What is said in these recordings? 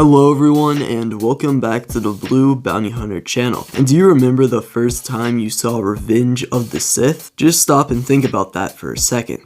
Hello everyone, and welcome back to the Blue Bounty Hunter channel. And do you remember the first time you saw Revenge of the Sith? Just stop and think about that for a second.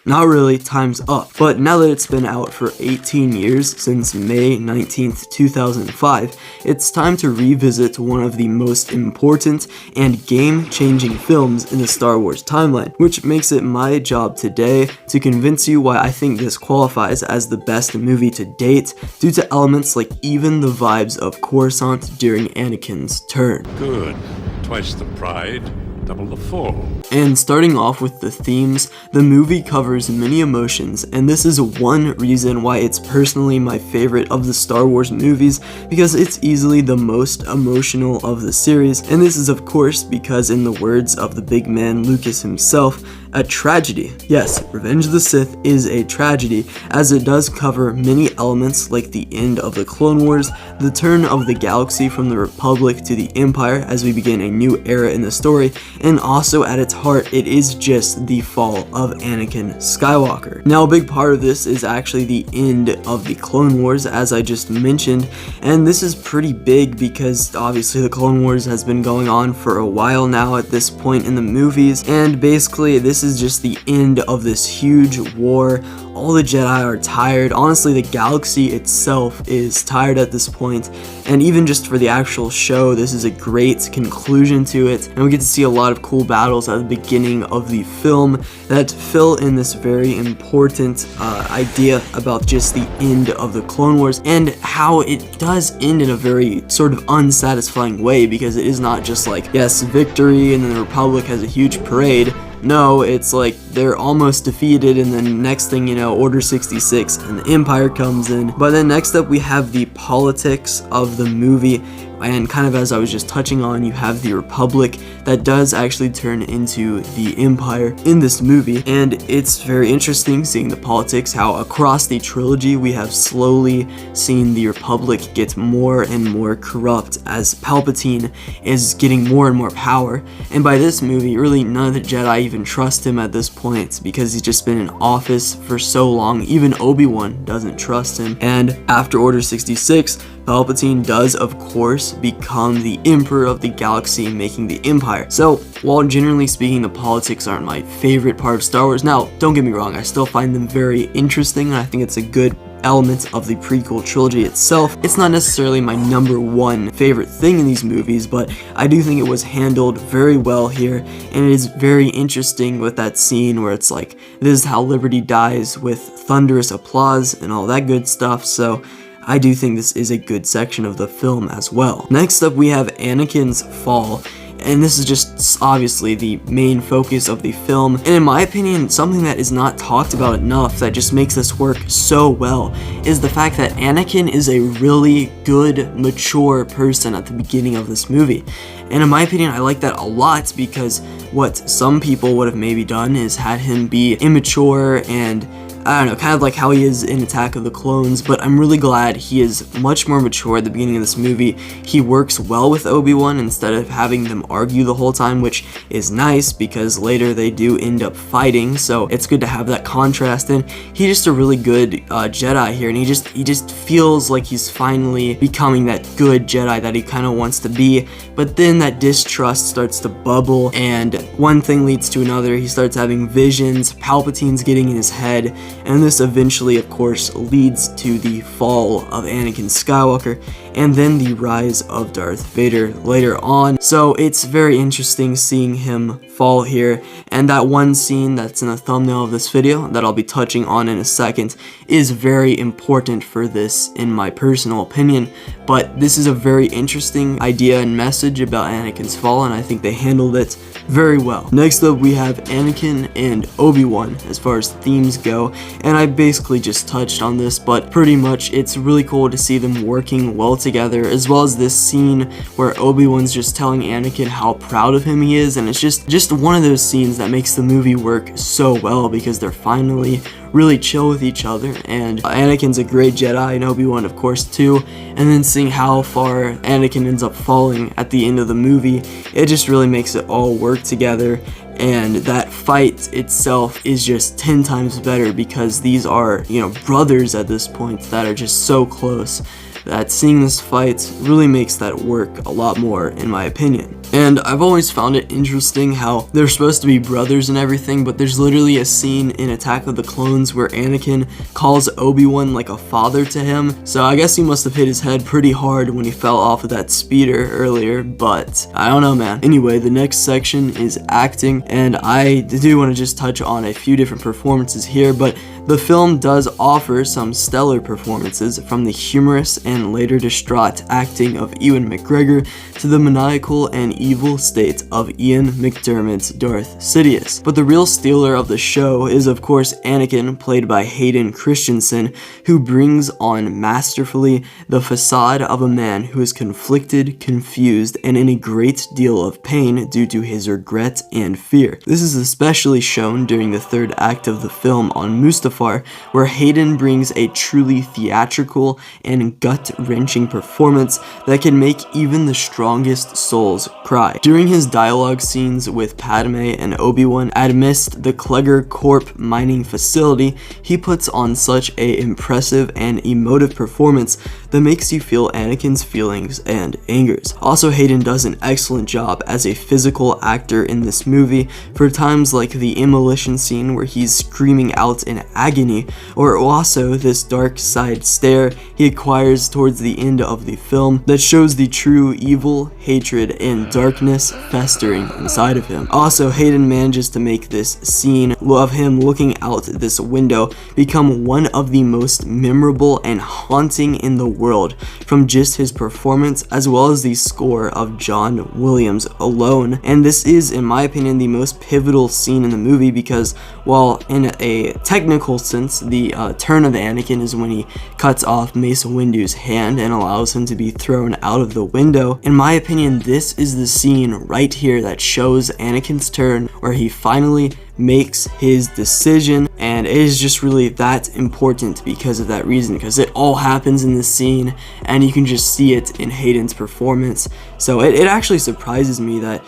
Not really, time's up. But now that it's been out for 18 years, since May 19th, 2005, it's time to revisit one of the most important and game-changing films in the Star Wars timeline, which makes it my job today to convince you why I think this qualifies as the best movie to date, due to elements like even the vibes of Coruscant during Anakin's turn. Good. Twice the pride, double the fall. And starting off with the themes, the movie covers many emotions, and this is one reason why it's personally my favorite of the Star Wars movies, because it's easily the most emotional of the series, and this is of course because, in the words of the big man Lucas himself, a tragedy. Yes, Revenge of the Sith is a tragedy, as it does cover many elements like the end of the Clone Wars, the turn of the galaxy from the Republic to the Empire as we begin a new era in the story, and also at its heart, it is just the fall of Anakin Skywalker. Now, a big part of this is actually the end of the Clone Wars, as I just mentioned, and this is pretty big because obviously the Clone Wars has been going on for a while now at this point in the movies, and basically this is just the end of this huge war. All the Jedi are tired. Honestly, the galaxy itself is tired at this point, and even just for the actual show, this is a great conclusion to it, and we get to see a lot of cool battles at the beginning of the film that fill in this very important idea about just the end of the Clone Wars, and how it does end in a very sort of unsatisfying way, because it is not just like, yes, victory and then the Republic has a huge parade. No, it's like they're almost defeated, and then next thing you know, Order 66 and the Empire comes in. But then next up we have the politics of the movie, and kind of as I was just touching on, you have the Republic that does actually turn into the Empire in this movie, and it's very interesting seeing the politics, how across the trilogy we have slowly seen the Republic get more and more corrupt as Palpatine is getting more and more power, and by this movie really none of the Jedi even trust him at this point because he's just been in office for so long. Even Obi-Wan doesn't trust him, and after Order 66, Palpatine does, of course, become the Emperor of the Galaxy, making the Empire. So, while generally speaking the politics aren't my favorite part of Star Wars, now, don't get me wrong, I still find them very interesting, and I think it's a good element of the prequel trilogy itself. It's not necessarily my number one favorite thing in these movies, but I do think it was handled very well here, and it is very interesting with that scene where it's like, this is how Liberty dies, with thunderous applause and all that good stuff, so I do think this is a good section of the film as well. Next up we have Anakin's fall, and this is just obviously the main focus of the film, and in my opinion, something that is not talked about enough that just makes this work so well is the fact that Anakin is a really good, mature person at the beginning of this movie. And in my opinion, I like that a lot, because what some people would have maybe done is had him be immature and, I don't know, kind of like how he is in Attack of the Clones, but I'm really glad he is much more mature at the beginning of this movie. He works well with Obi-Wan instead of having them argue the whole time, which is nice because later they do end up fighting, so it's good to have that contrast. And he's just a really good Jedi here, and he just feels like he's finally becoming that good Jedi that he kind of wants to be. But then that distrust starts to bubble, and one thing leads to another. He starts having visions, Palpatine's getting in his head, and this eventually, of course, leads to the fall of Anakin Skywalker, and then the rise of Darth Vader later on. So it's very interesting seeing him fall here, and that one scene that's in the thumbnail of this video that I'll be touching on in a second is very important for this, in my personal opinion. But this is a very interesting idea and message about Anakin's fall, and I think they handled it very well. Next up we have Anakin and Obi-Wan as far as themes go, and I basically just touched on this, but pretty much it's really cool to see them working well together, as well as this scene where Obi-Wan's just telling Anakin how proud of him he is, and it's just one of those scenes that makes the movie work so well, because they're finally really chill with each other, and Anakin's a great Jedi, and Obi-Wan of course too, and then seeing how far Anakin ends up falling at the end of the movie, it just really makes it all work together. And that fight itself is just 10 times better because these are, brothers at this point that are just so close. that seeing this fight really makes that work a lot more, in my opinion. And I've always found it interesting how they're supposed to be brothers and everything, but there's literally a scene in Attack of the Clones where Anakin calls Obi-Wan like a father to him, so I guess he must have hit his head pretty hard when he fell off of that speeder earlier, but I don't know, man. Anyway, the next section is acting, and I do want to just touch on a few different performances here, but the film does offer some stellar performances, from the humorous and later distraught acting of Ewan McGregor to the maniacal and evil state of Ian McDiarmid's Darth Sidious. But the real stealer of the show is of course Anakin, played by Hayden Christensen, who brings on masterfully the facade of a man who is conflicted, confused, and in a great deal of pain due to his regret and fear. This is especially shown during the third act of the film on Mustafar, where Hayden brings a truly theatrical and gut-wrenching performance that can make even the strongest souls cry. During his dialogue scenes with Padme and Obi-Wan amidst the Klegger Corp mining facility, he puts on such a impressive and emotive performance that makes you feel Anakin's feelings and angers. Also, Hayden does an excellent job as a physical actor in this movie, for times like the immolation scene where he's screaming out in agony, or also this dark side stare he acquires towards the end of the film that shows the true evil, hatred, and darkness festering inside of him. Also, Hayden manages to make this scene of him looking out this window become one of the most memorable and haunting in the world, from just his performance as well as the score of John Williams alone. And this is, in my opinion, the most pivotal scene in the movie, because while in a technical sense the turn of Anakin is when he cuts off Mace Windu's hand and allows him to be thrown out of the window, in my opinion this is the scene right here that shows Anakin's turn, where he finally makes his decision, and it is just really that important because of that reason, because it all happens in this scene and you can just see it in Hayden's performance. So it actually surprises me that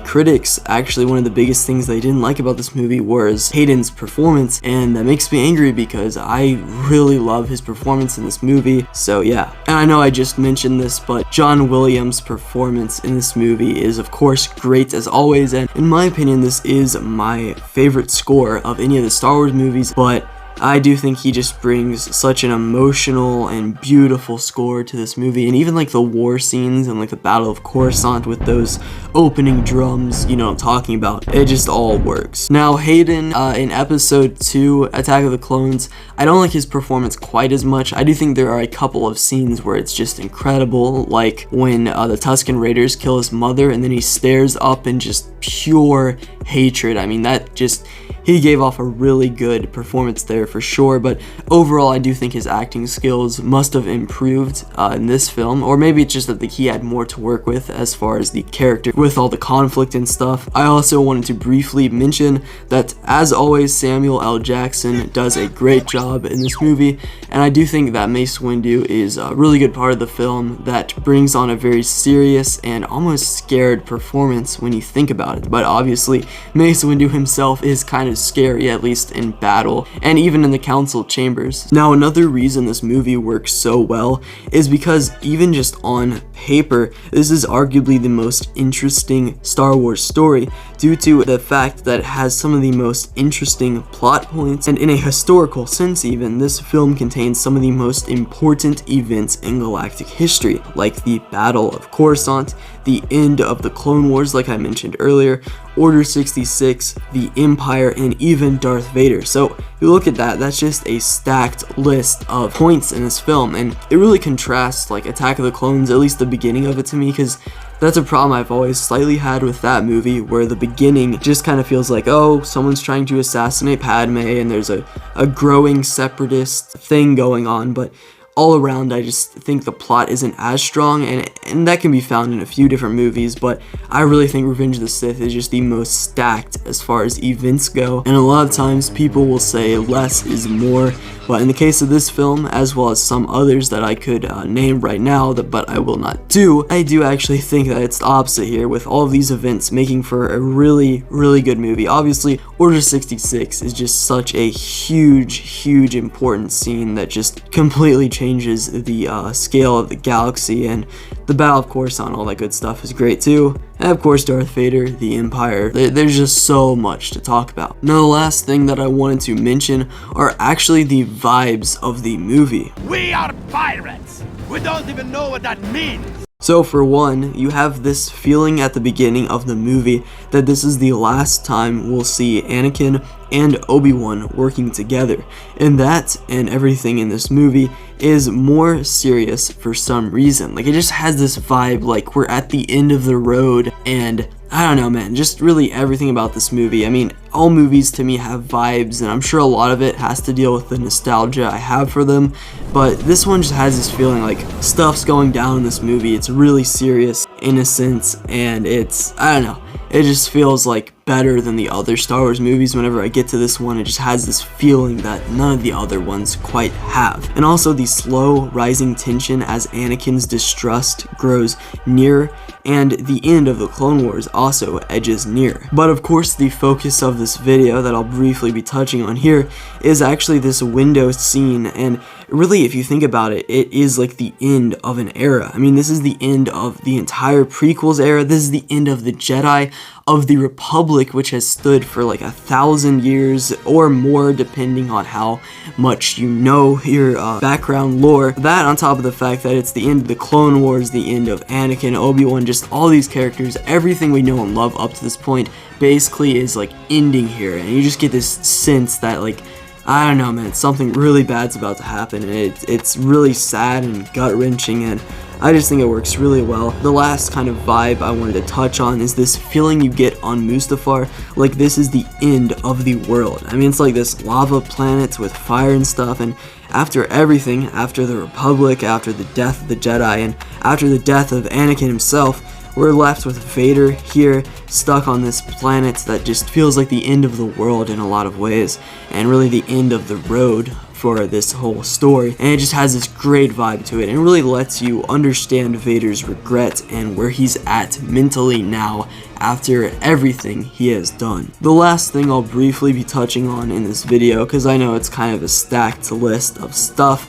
critics, actually one of the biggest things they didn't like about this movie was Hayden's performance, and that makes me angry because I really love his performance in this movie. So yeah, and I know I just mentioned this, but John Williams' performance in this movie is of course great as always, and in my opinion this is my favorite score of any of the Star Wars movies, but I do think he just brings such an emotional and beautiful score to this movie, and even like the war scenes and like the Battle of Coruscant with those opening drums, you know what I'm talking about, it just all works. Now Hayden, in episode 2, Attack of the Clones, I don't like his performance quite as much. I do think there are a couple of scenes where it's just incredible, like when the Tusken Raiders kill his mother and then he stares up in just pure hatred. I mean, that just, he gave off a really good performance there for sure, but overall I do think his acting skills must have improved in this film, or maybe it's just that he had more to work with as far as the character with all the conflict and stuff. I also wanted to briefly mention that, as always, Samuel L. Jackson does a great job in this movie, and I do think that Mace Windu is a really good part of the film that brings on a very serious and almost scared performance when you think about it. But obviously Mace Windu himself is kind of scary, at least in battle and even in the council chambers. Now, another reason this movie works so well is because even just on paper, this is arguably the most interesting Star Wars story, due to the fact that it has some of the most interesting plot points, and in a historical sense even, this film contains some of the most important events in galactic history, like the Battle of Coruscant, the end of the Clone Wars like I mentioned earlier, Order 66, the Empire, and even Darth Vader. So if you look at that, that's just a stacked list of points in this film, and it really contrasts like Attack of the Clones, at least the beginning of it, to me, because that's a problem I've always slightly had with that movie, where the beginning just kind of feels like, oh, someone's trying to assassinate Padme and there's a growing separatist thing going on, but all around I just think the plot isn't as strong, and that can be found in a few different movies, but I really think Revenge of the Sith is just the most stacked as far as events go, and a lot of times people will say less is more, But in the case of this film, as well as some others that I could name right now, but I will not do, I do actually think that it's the opposite here, with all of these events making for a really, really good movie. Obviously, Order 66 is just such a huge important scene that just completely changes the scale of the galaxy, and the Battle of Coruscant, all that good stuff is great too. And of course, Darth Vader, the Empire. There's just so much to talk about. Now, the last thing that I wanted to mention are actually the vibes of the movie. We are pirates! We don't even know what that means! So for one, you have this feeling at the beginning of the movie that this is the last time we'll see Anakin and Obi-Wan working together. And that and everything in this movie is more serious for some reason. Like, it just has this vibe like we're at the end of the road, and I don't know, man, just really everything about this movie. I mean, all movies to me have vibes, and I'm sure a lot of it has to deal with the nostalgia I have for them, but this one just has this feeling like stuff's going down in this movie. It's really serious in a sense, and it's, I don't know, it just feels like better than the other Star Wars movies. Whenever I get to this one, it just has this feeling that none of the other ones quite have. And also the slow rising tension as Anakin's distrust grows near, and the end of the Clone Wars also edges near. But of course, the focus of this video that I'll briefly be touching on here is actually this window scene, and really, if you think about it, it is like the end of an era. I mean, this is the end of the entire prequels era. This is the end of the Jedi, of the Republic, which has stood for like 1,000 years or more, depending on how much you know your background lore. That on top of the fact that it's the end of the Clone Wars, the end of Anakin, Obi-Wan, just all these characters, everything we know and love up to this point basically is like ending here, and you just get this sense that, like, I don't know, man, something really bad's about to happen, and it's really sad and gut-wrenching, and I just think it works really well. The last kind of vibe I wanted to touch on is this feeling you get on Mustafar, like this is the end of the world. I mean, it's like this lava planet with fire and stuff, and after everything, after the Republic, after the death of the Jedi, and after the death of Anakin himself, we're left with Vader here, stuck on this planet that just feels like the end of the world in a lot of ways, and really the end of the road for this whole story. And it just has this great vibe to it, and really lets you understand Vader's regret and where he's at mentally now after everything he has done. The last thing I'll briefly be touching on in this video, because I know it's kind of a stacked list of stuff.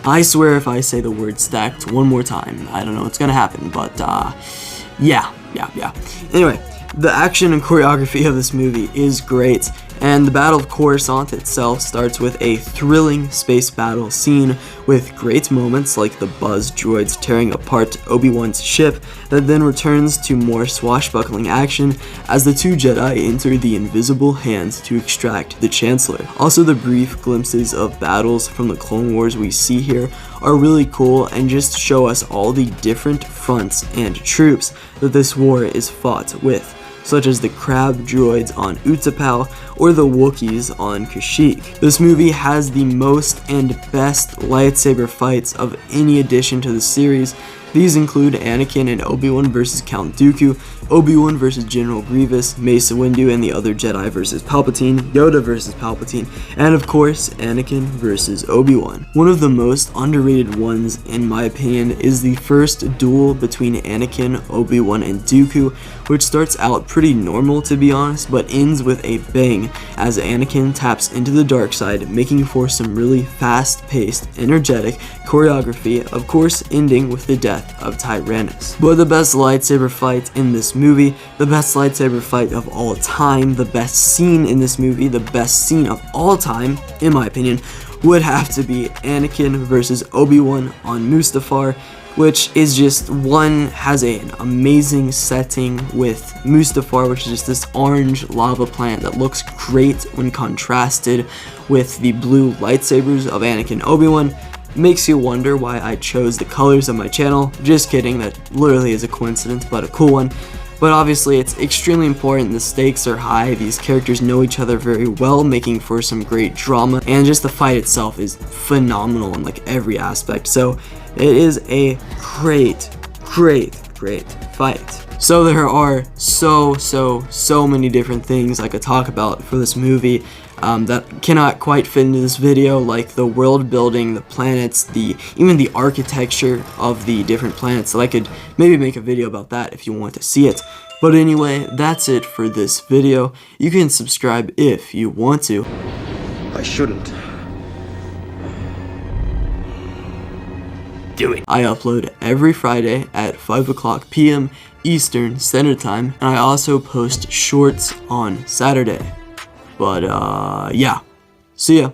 I swear if I say the word stacked one more time, I don't know what's gonna happen, but yeah. Anyway, the action and choreography of this movie is great, and the Battle of Coruscant itself starts with a thrilling space battle scene with great moments like the Buzz droids tearing apart Obi-Wan's ship, that then returns to more swashbuckling action as the two Jedi enter the invisible hand to extract the Chancellor. Also, the brief glimpses of battles from the Clone Wars we see here are really cool and just show us all the different fronts and troops that this war is fought with, such as the Crab droids on Utapau or the Wookiees on Kashyyyk. This movie has the most and best lightsaber fights of any addition to the series. These include Anakin and Obi-Wan versus Count Dooku, Obi-Wan versus General Grievous, Mace Windu and the other Jedi versus Palpatine, Yoda versus Palpatine, and of course, Anakin versus Obi-Wan. One of the most underrated ones, in my opinion, is the first duel between Anakin, Obi-Wan, and Dooku, which starts out pretty normal to be honest, but ends with a bang as Anakin taps into the dark side, making for some really fast-paced, energetic choreography, of course ending with the death of Tyrannus. But the best lightsaber fight in this movie, the best lightsaber fight of all time, the best scene in this movie, the best scene of all time, in my opinion, would have to be Anakin versus Obi-Wan on Mustafar, which is just, one, has an amazing setting with Mustafar, which is just this orange lava planet that looks great when contrasted with the blue lightsabers of Anakin and Obi-Wan. Makes you wonder why I chose the colors of my channel. Just kidding, that literally is a coincidence, but a cool one. But obviously it's extremely important, the stakes are high, these characters know each other very well, making for some great drama, and just the fight itself is phenomenal in like every aspect. So it is a great fight. So there are so many different things I could talk about for this movie. that cannot quite fit into this video, like the world building, the planets, even the architecture of the different planets. So I could maybe make a video about that if you want to see it. But anyway, that's it for this video. You can subscribe if you want to. I shouldn't. Do it. I upload every Friday at 5 o'clock p.m. Eastern Standard Time, and I also post shorts on Saturday. But yeah, see ya.